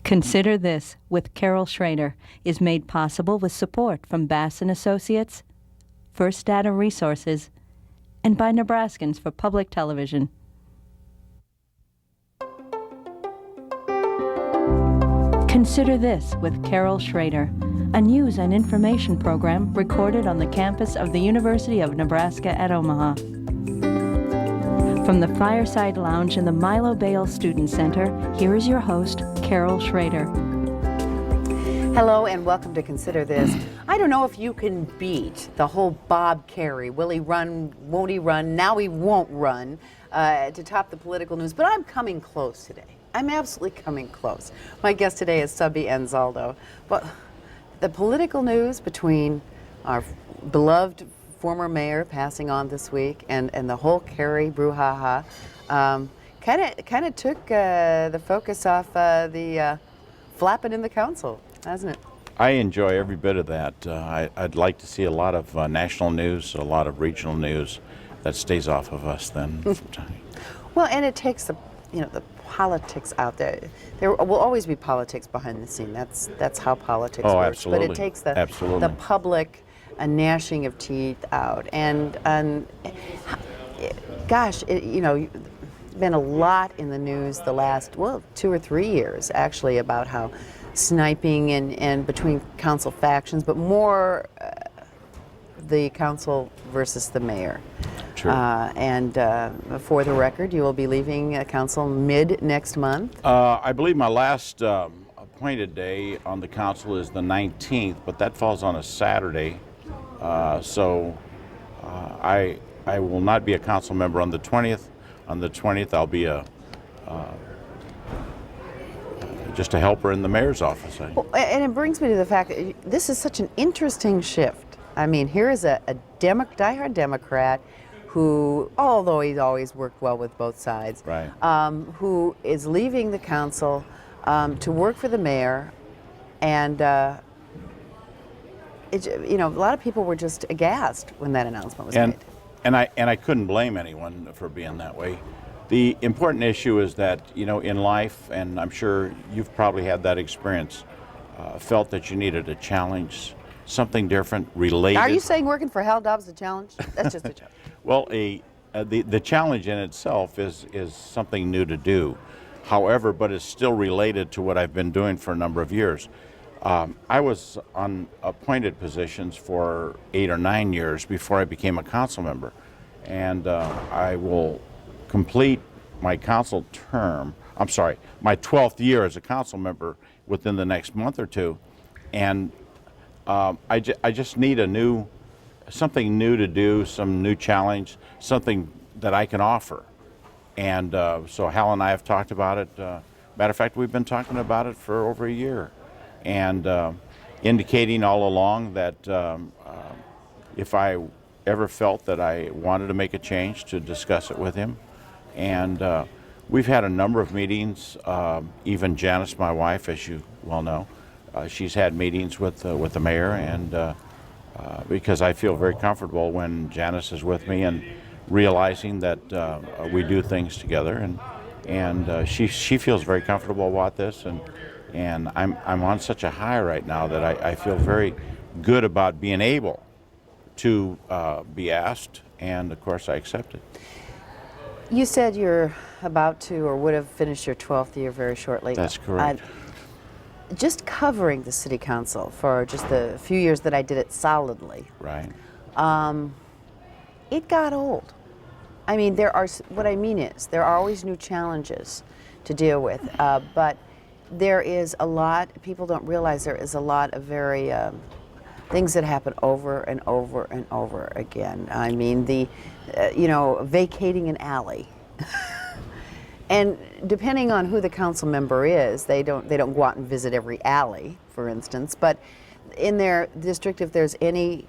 Consider This with Carol Schrader is made possible with support from Bass & Associates, First Data Resources, and by Nebraskans for Public Television. Consider This with Carol Schrader, a news and information program recorded on the campus of the University of Nebraska at Omaha. From the Fireside Lounge in the Milo Bale Student Center, here is your host, Carol Schrader. Hello and welcome to Consider This. I don't know if you can beat the whole Bob Kerrey, will he run, won't he run, now he won't run, to top the political news, but I'm coming close today. I'm absolutely coming close. My guest today is Subby Anzaldo. But the political news between our beloved former mayor passing on this week and the whole Kerry brouhaha kind of took the focus off the flapping in the council, hasn't it? I enjoy every bit of that. I'd like to see a lot of national news, a lot of regional news that stays off of us then. Well, and it takes the politics out there. There will always be politics behind the scene. That's how politics works. Absolutely. But it takes the public a gnashing of teeth out. And gosh, been a lot in the news the last 2 or 3 years actually about how sniping and between council factions, but more the council versus the mayor. True. And for the record, you will be leaving council mid next month. I believe my last appointed day on the council is the 19th, but that falls on a Saturday. So I will not be a council member on the 20th. On the 20th, I'll be just a helper in the mayor's office. Well, and it brings me to the fact that this is such an interesting shift. I mean, here is a diehard Democrat who, although he's always worked well with both sides, right. Who is leaving the council to work for the mayor, and a lot of people were just aghast when that announcement was made. And I couldn't blame anyone for being that way. The important issue is that, in life, and I'm sure you've probably had that experience, felt that you needed a challenge, something different, related. Are you saying working for Hal Dobbs is a challenge? That's just a challenge. Well, the challenge in itself is something new to do. However, but it's still related to what I've been doing for a number of years. I was on appointed positions for 8 or 9 years before I became a council member. And I will complete my council term, my 12th year as a council member within the next month or two. And I just need something new to do, some new challenge, something that I can offer. And so Hal and I have talked about it. Matter of fact, we've been talking about it for over a year. And indicating all along that if I ever felt that I wanted to make a change, to discuss it with him. And we've had a number of meetings, even Janice, my wife, as you well know, she's had meetings with the mayor, and because I feel very comfortable when Janice is with me and realizing that we do things together, and she feels very comfortable about this, and I'm on such a high right now that I feel very good about being able to be asked, and of course I accept it. You said you're about to or would have finished your 12th year very shortly. That's correct. Just covering the city council for just the few years that I did it solidly. Right. It got old. I mean, there are always new challenges to deal with, but there is a lot, people don't realize there is a lot of very things that happen over and over and over again. I mean, vacating an alley. And depending on who the council member is, they don't go out and visit every alley, for instance, but in their district, if there's any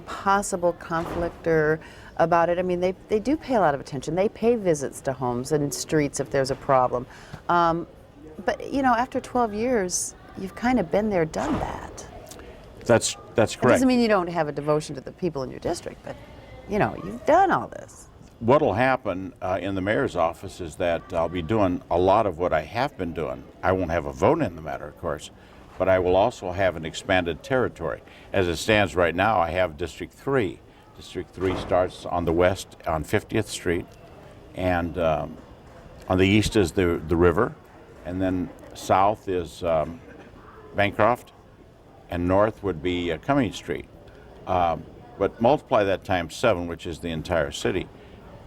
possible conflict or about it, I mean, they do pay a lot of attention. They pay visits to homes and streets if there's a problem. But after 12 years, you've kind of been there, done that. That's correct. It doesn't mean you don't have a devotion to the people in your district, but you've done all this. what'll happen in the mayor's office is that I'll be doing a lot of what I have been doing. I won't have a vote in the matter, of course, but I will also have an expanded territory. As it stands right now, I have District 3. District 3 starts on the west on 50th Street, and on the east is the river, and then south is Bancroft, and north would be Cummings Street. But multiply that times 7, which is the entire city,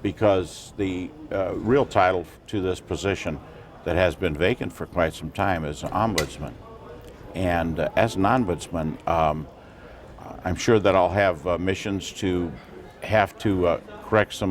because the real title to this position that has been vacant for quite some time is ombudsman. And as an ombudsman, I'm sure that I'll have missions to have to correct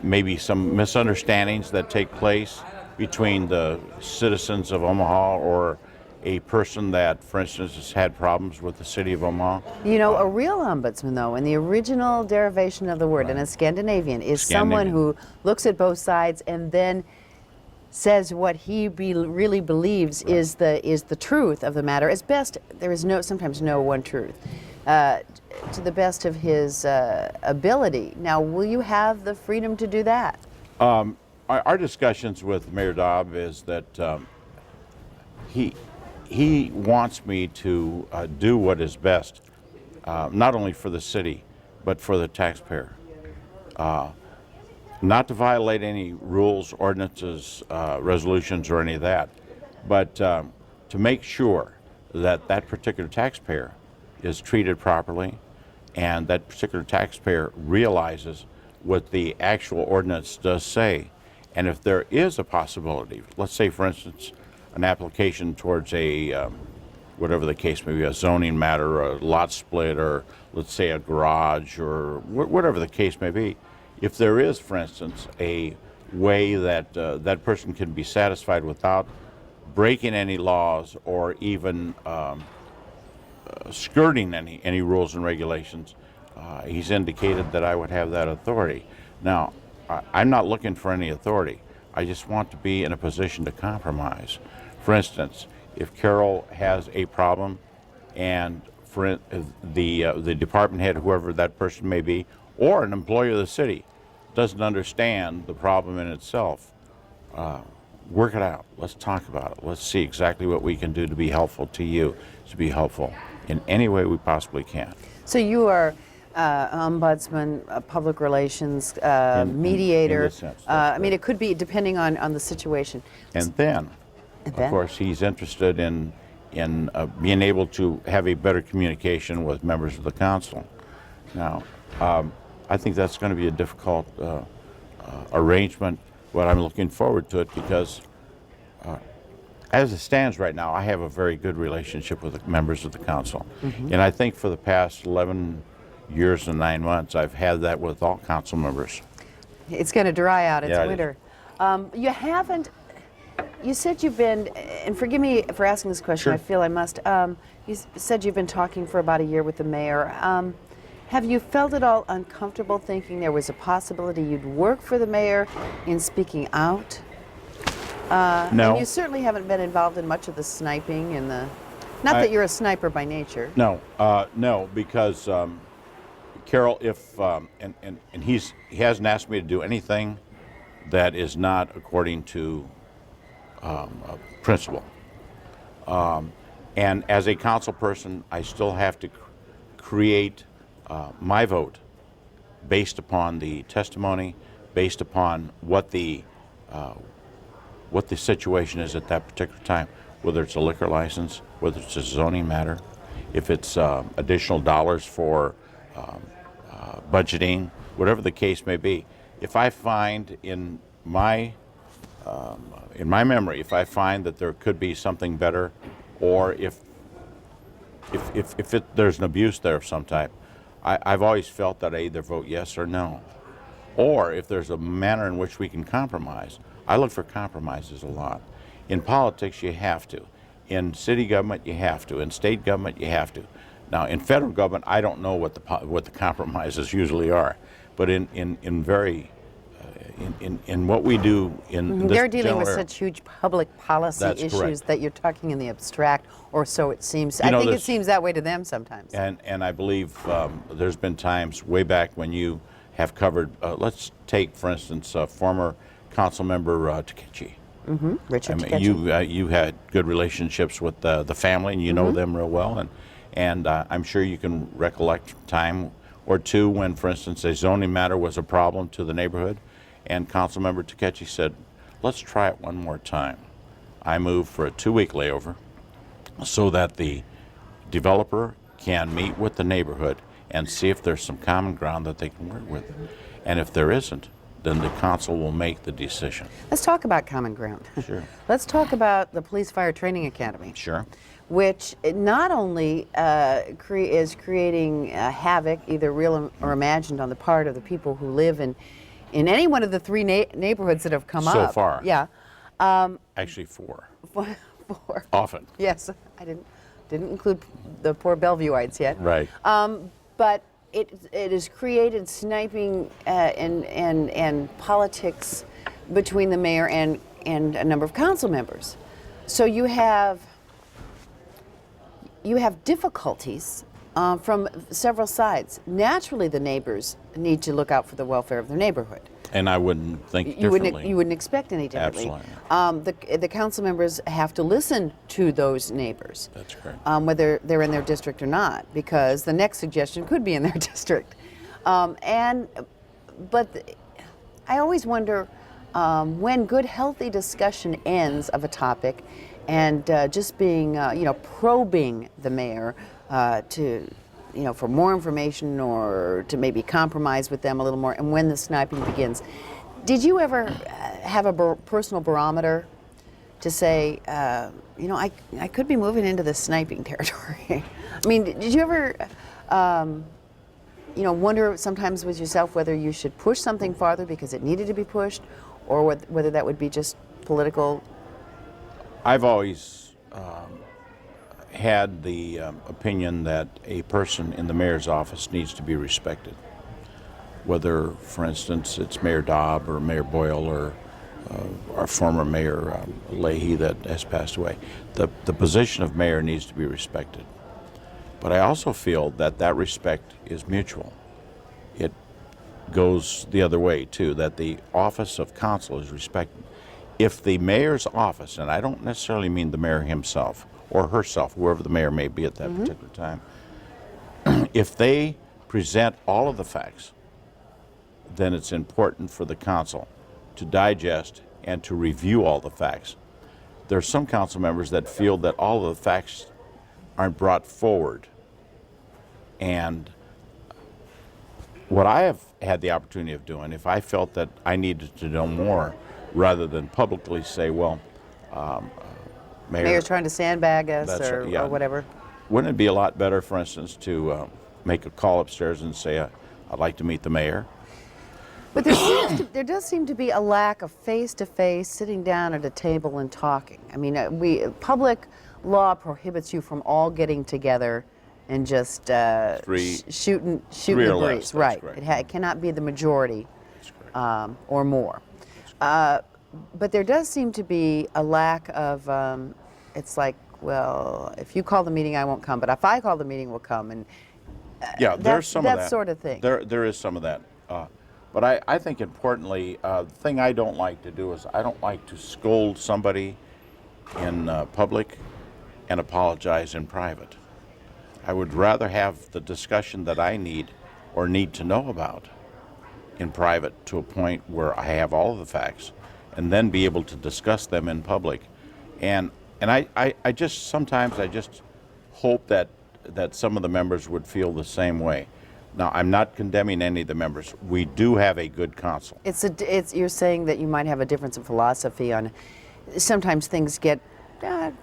maybe some misunderstandings that take place between the citizens of Omaha or a person that, for instance, has had problems with the city of Omaha. You know, a real ombudsman, though, in the original derivation of the word, and a Scandinavian, is someone who looks at both sides and then says what he really believes is the truth of the matter. As best, there is sometimes no one truth, to the best of his ability. Now, will you have the freedom to do that? Our discussions with Mayor Dobb is that he wants me to do what is best, not only for the city, but for the taxpayer. Not to violate any rules, ordinances, resolutions, or any of that, but to make sure that that particular taxpayer is treated properly, and that particular taxpayer realizes what the actual ordinance does say. And if there is a possibility, let's say, for instance, an application towards a, whatever the case may be, a zoning matter, or a lot split, or let's say a garage, or whatever the case may be, if there is, for instance, a way that that person can be satisfied without breaking any laws or even skirting any rules and regulations, he's indicated that I would have that authority. Now, I'm not looking for any authority. I just want to be in a position to compromise. For instance, if Carol has a problem and for the department head, whoever that person may be, or an employee of the city doesn't understand the problem in itself, work it out. Let's talk about it. Let's see exactly what we can do to be helpful to you, to be helpful in any way we possibly can. So you are ombudsman, public relations, mediator. In this sense, I mean, it could be depending on the situation. And then, of course, he's interested in being able to have a better communication with members of the council. Now, I think that's going to be a difficult arrangement, but I'm looking forward to it because as it stands right now, I have a very good relationship with the members of the council. Mm-hmm. And I think for the past 11 years and 9 months, I've had that with all council members. It's going to dry out. It's Yeah, winter. You haven't, you said you've been, and forgive me for asking this question, Sure. I feel I must. You said you've been talking for about a year with the mayor. Have you felt at all uncomfortable thinking there was a possibility you'd work for the mayor in speaking out? No. And you certainly haven't been involved in much of the sniping and the, not that you're a sniper by nature. No, no, because Carol, if and he hasn't asked me to do anything that is not according to principle. And as a council person, I still have to create my vote based upon the testimony, based upon what the situation is at that particular time, whether it's a liquor license, whether it's a zoning matter, if it's additional dollars for budgeting, whatever the case may be. If I find in my memory, if I find that there could be something better, or if there's an abuse there of some type, I've always felt that I either vote yes or no. Or if there's a manner in which we can compromise. I look for compromises a lot. In politics, you have to. In city government, you have to. In state government, you have to. Now, in federal government, I don't know what the compromises usually are. But in what we do in this They're dealing with general such huge public policy That's issues correct. that you're talking in the abstract, or so it seems. You I know, think it there's- seems that way to them sometimes. And I believe there's been times way back when you have covered. Let's take, for instance, former council member Takechi. Richard I mean, Takechi. you had good relationships with the family, and you know them real well, and I'm sure you can recollect time or two when, for instance, a zoning matter was a problem to the neighborhood, and Councilmember Takechi said, "Let's try it one more time." I moved for a 2-week layover so that the developer can meet with the neighborhood and see if there's some common ground that they can work with, and if there isn't, then the council will make the decision. Let's talk about common ground. Sure. Let's talk about the Police Fire Training Academy. Sure. Which not only is creating havoc, either real or imagined, on the part of the people who live in any one of the three neighborhoods that have come up. So far. Yeah. Actually, 4. Four. Often. Yes, I didn't include the poor Bellevueites yet. Right. But it has created sniping and politics between the mayor and a number of council members. So you have difficulties from several sides. Naturally, the neighbors need to look out for the welfare of their neighborhood. And I wouldn't think You differently. wouldn't expect any differently. Absolutely. The council members have to listen to those neighbors. That's correct. Whether they're in their district or not, because the next suggestion could be in their district. But I always wonder when good, healthy discussion ends of a topic, and just being, probing the mayor to, for more information or to maybe compromise with them a little more, and when the sniping begins. Did you ever have a personal barometer to say, I could be moving into the sniping territory? I mean, did you ever, wonder sometimes with yourself whether you should push something farther because it needed to be pushed, or whether that would be just political? I've always had the opinion that a person in the mayor's office needs to be respected. Whether, for instance, it's Mayor Dobb or Mayor Boyle or our former Mayor Leahy that has passed away. The position of mayor needs to be respected. But I also feel that respect is mutual. It goes the other way, too, that the office of council is respected. If the mayor's office, and I don't necessarily mean the mayor himself or herself, whoever the mayor may be at that particular time, if they present all of the facts, then it's important for the council to digest and to review all the facts. There are some council members that feel that all of the facts aren't brought forward. And what I have had the opportunity of doing, if I felt that I needed to know more, rather than publicly say, well, Mayor's trying to sandbag us or whatever. Wouldn't it be a lot better, for instance, to make a call upstairs and say, I'd like to meet the mayor? But there does seem to be a lack of face-to-face, sitting down at a table and talking. I mean, public law prohibits you from all geting together and just shooting the breeze. Right. It cannot be the majority or more. But there does seem to be a lack of, it's like, well, if you call the meeting, I won't come. But if I call the meeting, we'll come. And there's some of that. That sort of thing. There is some of that. But I think importantly, the thing I don't like to do is I don't like to scold somebody in public and apologize in private. I would rather have the discussion that I need or need to know about in private to a point where I have all of the facts and then be able to discuss them in public. And I just sometimes I just hope that some of the members would feel the same way. Now, I'm not condemning any of the members. We do have a good council. You're saying that you might have a difference in philosophy on, sometimes things get,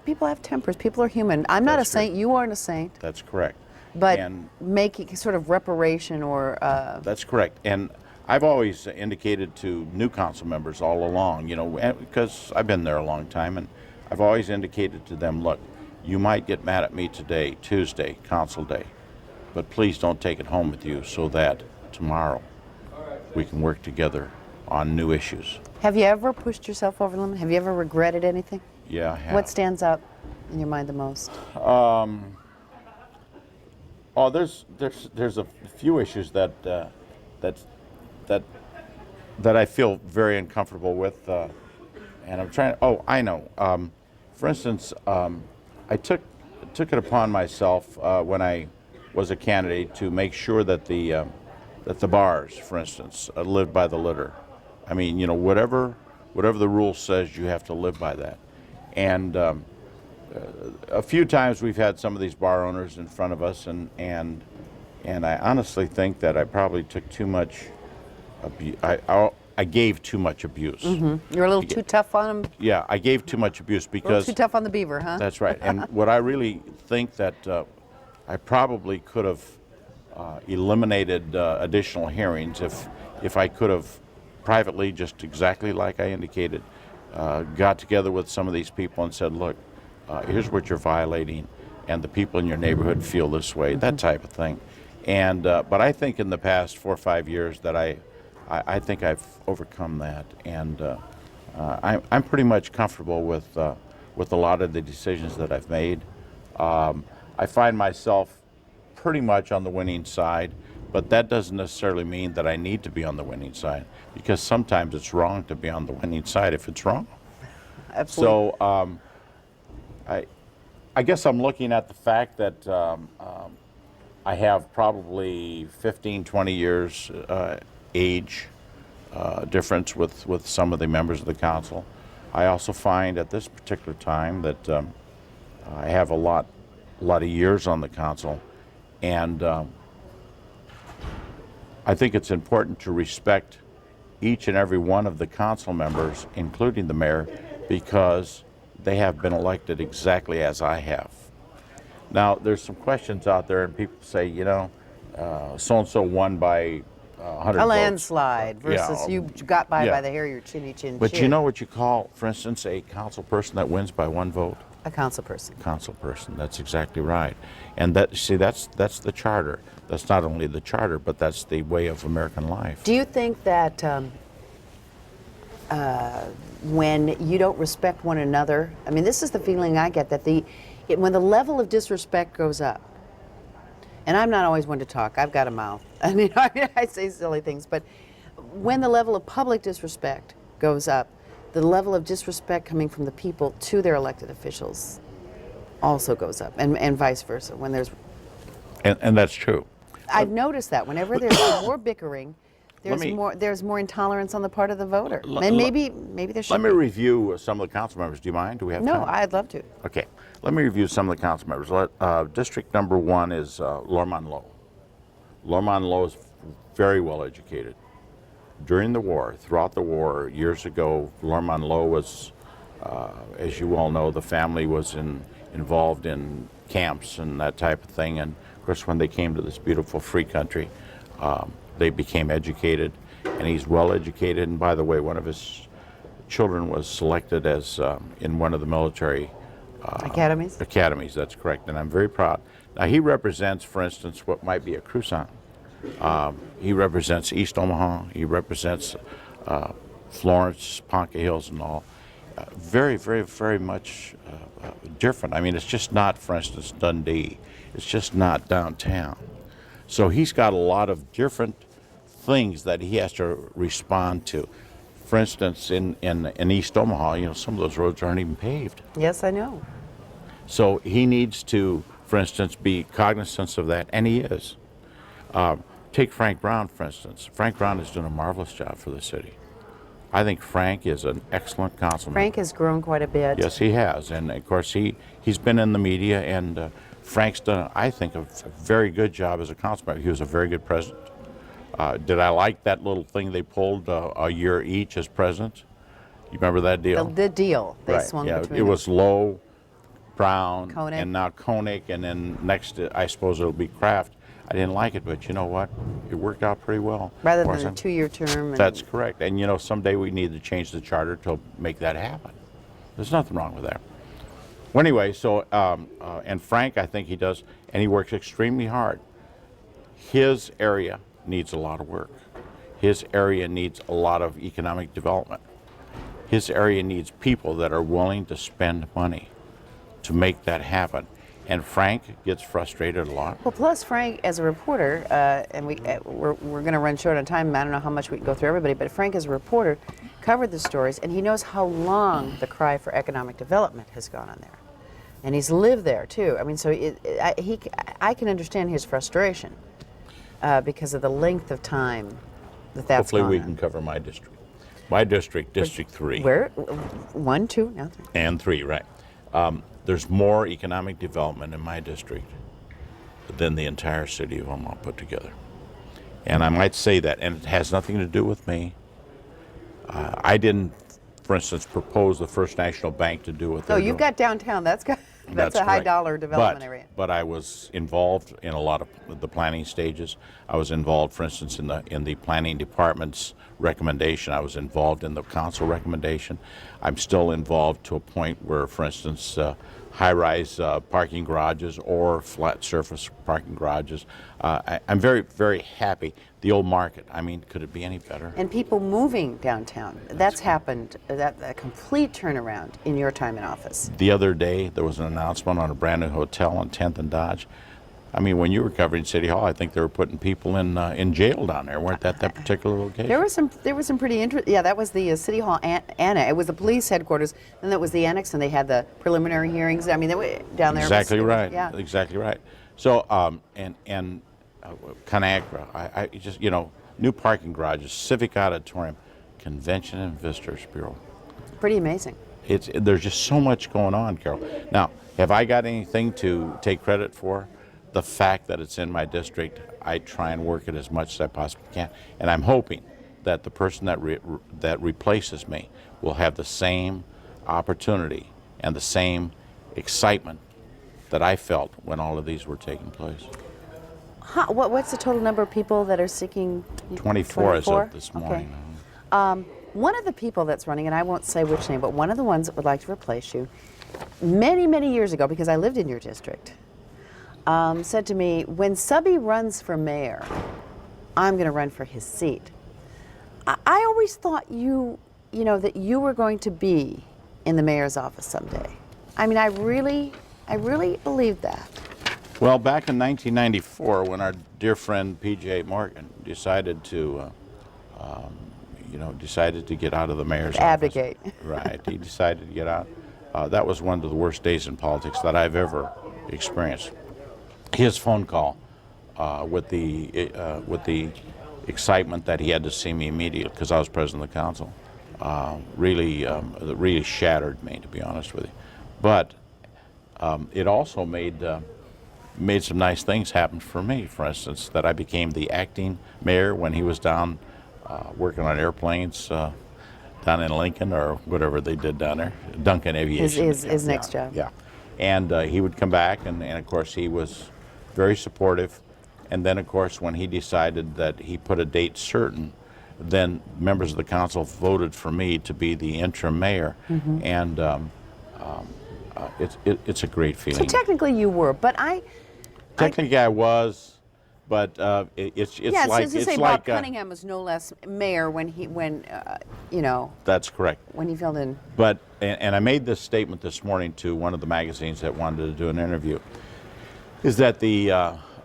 people have tempers, people are human. I'm not a saint, you aren't a saint. That's correct. But making sort of reparation or... That's correct. And I've always indicated to new council members all along, because I've been there a long time, and I've always indicated to them, look, you might get mad at me today, Tuesday, council day, but please don't take it home with you so that tomorrow we can work together on new issues. Have you ever pushed yourself over the limit? Have you ever regretted anything? Yeah, I have. What stands out in your mind the most? There's a few issues that that I feel very uncomfortable with, and I'm trying. Oh, I know. For instance, I took it upon myself when I was a candidate to make sure that the bars, for instance, lived by the litter. I mean, you know, whatever the rule says, you have to live by that. And a few times we've had some of these bar owners in front of us, and I honestly think that I probably took too much abuse. I gave too much abuse. You're a little too tough on them. Yeah, I gave too much abuse A little because too tough on the beaver, huh? that's right. And what I really think that I probably could have eliminated additional hearings if I could have privately, just exactly like I indicated, got together with some of these people and said, look, here's what you're violating, and the people in your neighborhood feel this way, that type of thing. And but I think in the past 4 or 5 years that I think I've overcome that, and I'm pretty much comfortable with a lot of the decisions that I've made. I find myself pretty much on the winning side, but that doesn't necessarily mean that I need to be on the winning side, because sometimes it's wrong to be on the winning side if it's wrong. Absolutely. So I guess I'm looking at the fact that I have probably 15, 20 years age difference with some of the members of the council. I also find at this particular time that I have a lot of years on the council, and I think it's important to respect each and every one of the council members, including the mayor, because they have been elected exactly as I have. Now, there's some questions out there, and people say, you know, so-and-so won by 100 A votes. landslide versus Yeah. you got by Yeah. the hair of your chinny chin But chin. you know what you call, for instance, a council person that wins by 1 vote? A council person. Council person. That's exactly right. And that's the charter. That's not only the charter, but that's the way of American life. Do you think that when you don't respect one another, I mean, this is the feeling I get, that when the level of disrespect goes up, and I'm not always one to talk, I've got a mouth, I mean, I say silly things, but when the level of public disrespect goes up, the level of disrespect coming from the people to their elected officials also goes up, and vice versa. When there's, And that's true. I've noticed that whenever there's more bickering, me- there's more intolerance on the part of the voter. L- And l- maybe there should Let me be. review some of the council members. Do you mind? Do we have No, time? I'd love to. Okay. Let me review some of the council members. District number 1 is Lormond Lowe. Lormond Lowe is very well educated. During the war, throughout the war, years ago, Lormond Lowe was, as you all know, the family was involved in camps and that type of thing. And of course, when they came to this beautiful free country, they became educated, and he's well educated. And by the way, one of his children was selected as in one of the military Academies? academies. That's correct, and I'm very proud. Now, he represents, for instance, what might be a Croissant. He represents East Omaha. He represents Florence, Ponca Hills, and all. Very, very, very much different. I mean, it's just not, for instance, Dundee. It's just not downtown. So he's got a lot of different things that he has to respond to. For instance, in East Omaha, you know, some of those roads aren't even paved. Yes, I know. So he needs to, for instance, be cognizant of that, and he is. Take Frank Brown, for instance. Frank Brown has done a marvelous job for the city. I think Frank is an excellent councilman. Frank has grown quite a bit. Yes, he has, and of course he's been in the media, and Frank's done, I think, a very good job as a councilman. He was a very good president. Did I like that little thing they pulled a year each as president? You remember that deal? The deal they Right, swung yeah, between it them. was Lowe, Brown, Koenig. and now Koenig, and then next, I suppose it'll be Kraft. I didn't like it, but you know what? It worked out pretty well. Rather Of course, than a I'm- 2-year term. And That's correct. And you know, someday we need to change the charter to make that happen. There's nothing wrong with that. Well, anyway, so, and Frank, I think he does, and he works extremely hard. His area needs a lot of work. His area needs a lot of economic development. His area needs people that are willing to spend money to make that happen. and Frank gets frustrated a lot. Well, plus Frank, as a reporter, and we're going to run short on time. I don't know how much we can go through everybody, but Frank, as a reporter, covered the stories, and he knows how long the cry for economic development has gone on there, and he's lived there too. I mean, so I can understand his frustration because of the length of time that's Hopefully gone we on. can cover my district. My district, District 3. Where? 1, 2, now 3. And 3, right. There's more economic development in my district than the entire city of Omaha put together. And I might say that, and it has nothing to do with me. I didn't, for instance, propose the First National Bank to do what they're Oh, doing. you've got downtown. That's a high correct. dollar development area. But I was involved in a lot of the planning stages. I was involved, for instance, in the planning department's recommendation. I was involved in the council recommendation. I'm still involved to a point where, for instance, high-rise parking garages or flat surface parking garages. I'm very, very happy. The old market, I mean, could it be any better? And people moving downtown. That's happened, a complete turnaround in your time in office. The other day, there was an announcement on a brand new hotel on 10th and Dodge. I mean, when you were covering City Hall, I think they were putting people in jail down there, weren't that particular location? There was some pretty interesting. Yeah, that was the City Hall annex. It was the police headquarters, and that was the annex, and they had the preliminary hearings. I mean, they were down there. Exactly right. Yeah. Exactly right. So, and ConAgra, I just, new parking garages, Civic Auditorium, Convention and Visitors Bureau. Pretty amazing. There's just so much going on, Carol. Now, have I got anything to take credit for? The fact that it's in my district, I try and work it as much as I possibly can. And I'm hoping that the person that replaces me will have the same opportunity and the same excitement that I felt when all of these were taking place. What's the total number of people that are seeking? 24 as of this morning. Okay. One of the people that's running, and I won't say which name, but one of the ones that would like to replace you, many, many years ago, because I lived in your district, said to me, when Subby runs for mayor, I'm going to run for his seat. I always thought that you were going to be in the mayor's office someday. I mean, I really believed that. Well, back in 1994, when our dear friend P.J. Morgan decided to, get out of the mayor's office. Abdicate. Right, he decided to get out. That was one of the worst days in politics that I've ever experienced. His phone call with the excitement that he had to see me immediately because I was president of the council really shattered me, to be honest with you. But it also made some nice things happen for me. For instance, that I became the acting mayor when he was down working on airplanes down in Lincoln or whatever they did down there, Duncan Aviation. His next job. Yeah, and he would come back, and of course he was very supportive. And then, of course, when he decided that he put a date certain, then members of the council voted for me to be the interim mayor, and it's a great feeling. So technically you were, but Technically I was, but it's yeah, like so to say Bob Cunningham was no less mayor when that's correct. when he filled in. But and I made this statement this morning to one of the magazines that wanted to do an interview. Is that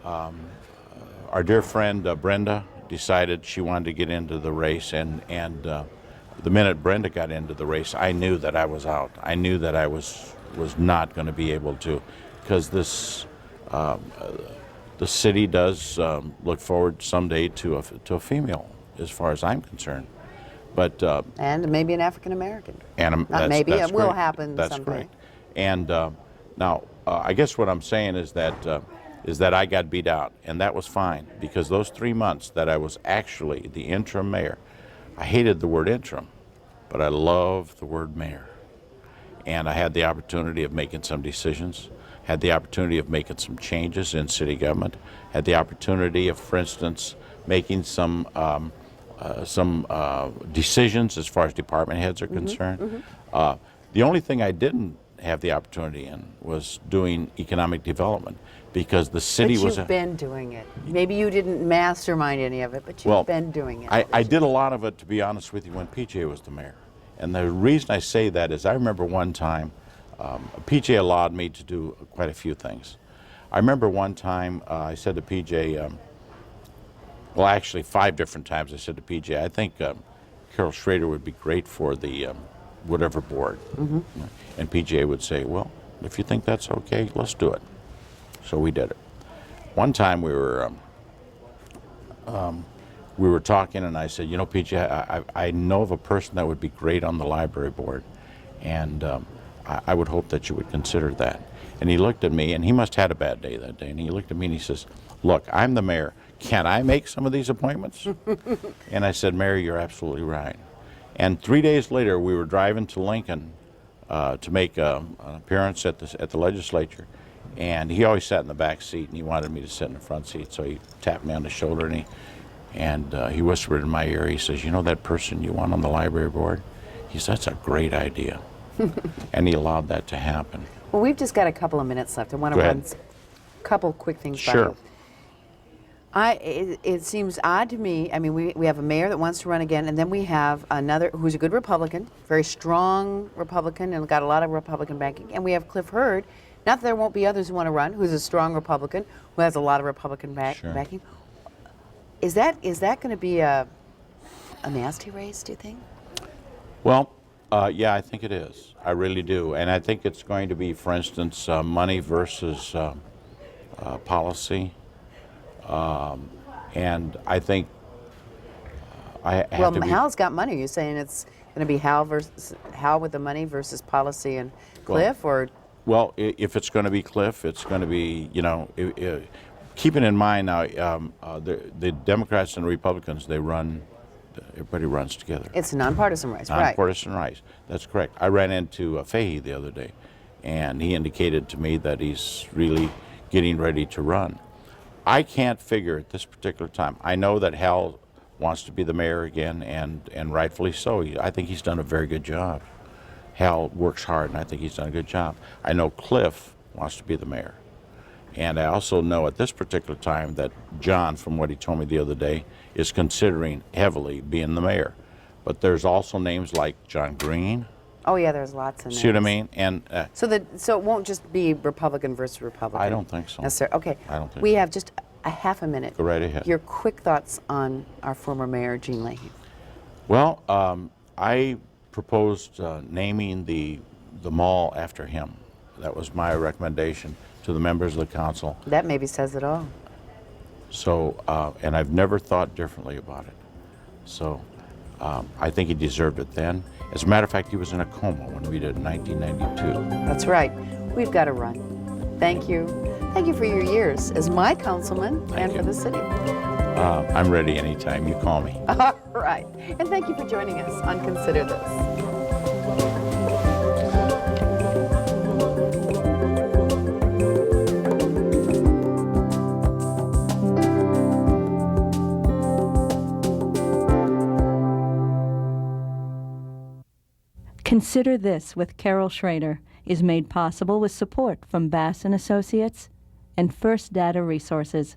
our dear friend Brenda decided she wanted to get into the race, and the minute Brenda got into the race, I knew that I was out. I knew that I was not going to be able to, because the city does look forward someday to a female, as far as I'm concerned. But And maybe an African American. Not maybe, that's it will correct. happen That's someday. correct. And now, I guess what I'm saying is that I got beat out, and that was fine, because those 3 months that I was actually the interim mayor, I hated the word interim, but I loved the word mayor. And I had the opportunity of making some decisions, had the opportunity of making some changes in city government, had the opportunity of, for instance, making some decisions as far as department heads are concerned. The only thing I didn't have the opportunity in was doing economic development, because the city But was you've been doing it. Maybe you didn't mastermind any of it, but you've been doing it. I did a lot of it, to be honest with you, when PJ was the mayor. And the reason I say that is I remember one time PJ allowed me to do quite a few things. I remember one time I said to PJ, well, actually 5 different times I said to PJ, I think Carol Schrader would be great for the whatever board. And PJ would say, well, if you think that's okay, let's do it. So we did it. One time we were talking, and I said, you know, PJ, I know of a person that would be great on the library board, and I would hope that you would consider that. And he looked at me, and he must have had a bad day that day, and he looked at me and he says, look, I'm the mayor. Can I make some of these appointments? And I said, Mayor, you're absolutely right. And 3 days later, we were driving to Lincoln to make an appearance at the legislature, and he always sat in the back seat, and he wanted me to sit in the front seat, so he tapped me on the shoulder, and he whispered in my ear, he says, you know that person you want on the library board? He said, that's a great idea. And he allowed that to happen. Well, we've just got a couple of minutes left. I want to Go run ahead. a couple quick things by Sure. you. It seems odd to me. I mean, we have a mayor that wants to run again, and then we have another who's a good Republican, very strong Republican, and got a lot of Republican backing. And we have Cliff Hurd. Not that there won't be others who want to run, who's a strong Republican, who has a lot of Republican Sure. backing. Is that going to be a nasty race, do you think? Well, yeah, I think it is. I really do. And I think it's going to be, for instance, money versus policy. And I think I have Well, to be... Hal's got money. You're saying it's going to be Hal with the money versus policy and Cliff, or Well, if it's going to be Cliff, it's going to be, you know, keeping in mind now, the Democrats and the Republicans, everybody runs together. it's a nonpartisan race, right? Nonpartisan rights. That's correct. I ran into Fahey the other day, and he indicated to me that he's really getting ready to run. I can't figure at this particular time. I know that Hal wants to be the mayor again, and rightfully so. I think he's done a very good job. Hal works hard, and I think he's done a good job. I know Cliff wants to be the mayor. And I also know at this particular time that John, from what he told me the other day, is considering heavily being the mayor. But there's also names like John Green. Oh yeah, there's lots in there. See what I mean? And So it won't just be Republican versus Republican. I don't think so. Necessarily. Okay. I don't think we so. have just a half a minute. Go right ahead. Your quick thoughts on our former mayor, Gene Leahy. Well, I proposed naming the mall after him. That was my recommendation to the members of the council. That maybe says it all. So, and I've never thought differently about it. So, I think he deserved it then. As a matter of fact, he was in a coma when we did it in 1992. That's right. We've got to run. Thank you. Thank you for your years as my councilman and you. for the city. I'm ready anytime you call me. All right. And thank you for joining us on Consider This. Consider This with Carol Schrader is made possible with support from Bass & Associates and First Data Resources.